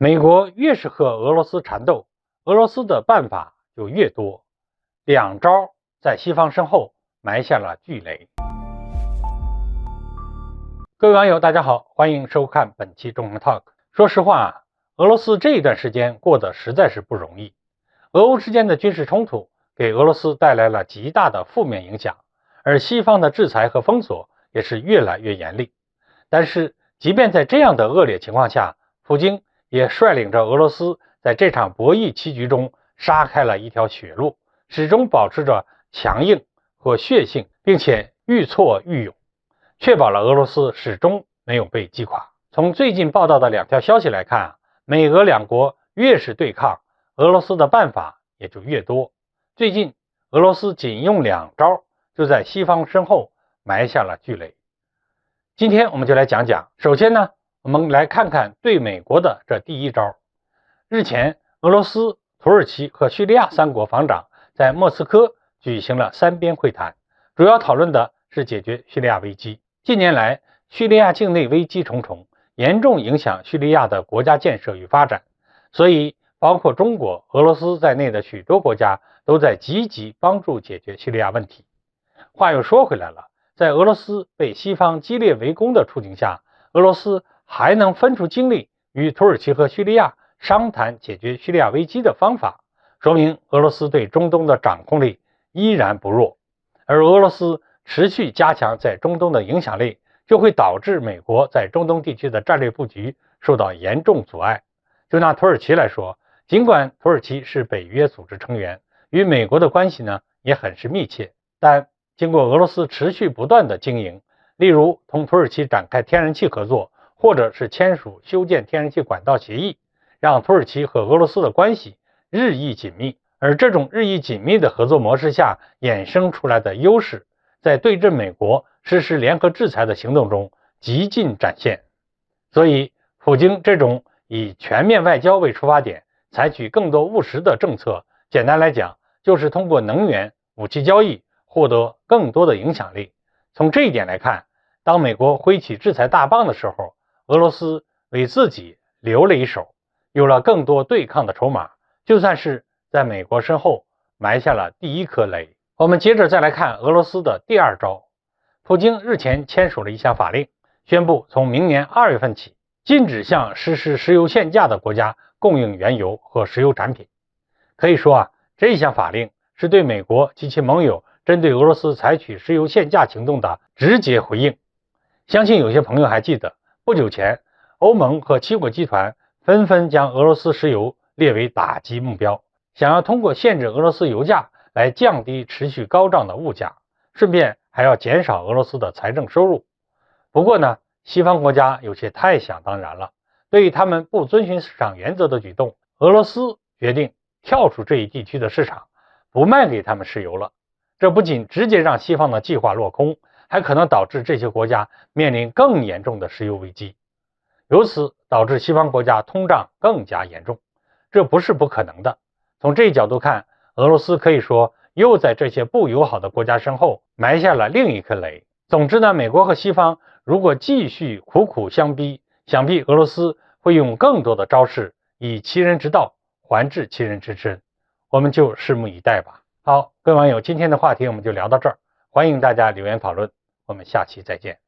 美国越是和俄罗斯缠斗，俄罗斯的办法就越多，两招在西方身后埋下了巨雷。各位网友大家好，欢迎收看本期中恒 Talk。 说实话，俄罗斯这一段时间过得实在是不容易，俄乌之间的军事冲突给俄罗斯带来了极大的负面影响，而西方的制裁和封锁也是越来越严厉。但是即便在这样的恶劣情况下，普京也率领着俄罗斯在这场博弈棋局中杀开了一条血路，始终保持着强硬和血性，并且愈挫愈勇，确保了俄罗斯始终没有被击垮。从最近报道的两条消息来看，美俄两国越是对抗，俄罗斯的办法也就越多。最近俄罗斯仅用两招就在西方身后埋下了巨雷。今天我们就来讲讲，首先呢，我们来看看对美国的这第一招。日前，俄罗斯、土耳其和叙利亚三国防长在莫斯科举行了三边会谈，主要讨论的是解决叙利亚危机。近年来，叙利亚境内危机重重，严重影响叙利亚的国家建设与发展，所以包括中国、俄罗斯在内的许多国家都在积极帮助解决叙利亚问题。话又说回来了，在俄罗斯被西方激烈围攻的处境下，俄罗斯还能分出精力与土耳其和叙利亚商谈解决叙利亚危机的方法，说明俄罗斯对中东的掌控力依然不弱。而俄罗斯持续加强在中东的影响力，就会导致美国在中东地区的战略布局受到严重阻碍。就拿土耳其来说，尽管土耳其是北约组织成员，与美国的关系呢也很是密切，但经过俄罗斯持续不断的经营，例如同土耳其展开天然气合作，或者是签署修建天然气管道协议，让土耳其和俄罗斯的关系日益紧密。而这种日益紧密的合作模式下衍生出来的优势，在对阵美国实施联合制裁的行动中极尽展现。所以普京这种以全面外交为出发点，采取更多务实的政策，简单来讲就是通过能源、武器交易获得更多的影响力。从这一点来看，当美国挥起制裁大棒的时候，俄罗斯为自己留了一手，有了更多对抗的筹码，就算是在美国身后埋下了第一颗雷。我们接着再来看俄罗斯的第二招。普京日前签署了一项法令，宣布从明年2月份起，禁止向实施石油限价的国家供应原油和石油产品。可以说这项法令是对美国及其盟友针对俄罗斯采取石油限价行动的直接回应。相信有些朋友还记得，不久前欧盟和七国集团纷纷将俄罗斯石油列为打击目标，想要通过限制俄罗斯油价来降低持续高涨的物价，顺便还要减少俄罗斯的财政收入。不过呢，西方国家有些太想当然了，对于他们不遵循市场原则的举动，俄罗斯决定跳出这一地区的市场，不卖给他们石油了。这不仅直接让西方的计划落空，还可能导致这些国家面临更严重的石油危机，由此导致西方国家通胀更加严重，这不是不可能的。从这一角度看，俄罗斯可以说又在这些不友好的国家身后埋下了另一颗雷。总之呢，美国和西方如果继续苦苦相逼，想必俄罗斯会用更多的招式，以其人之道还治其人之身。我们就拭目以待吧。好，各位网友，今天的话题我们就聊到这儿，欢迎大家留言讨论，我们下期再见。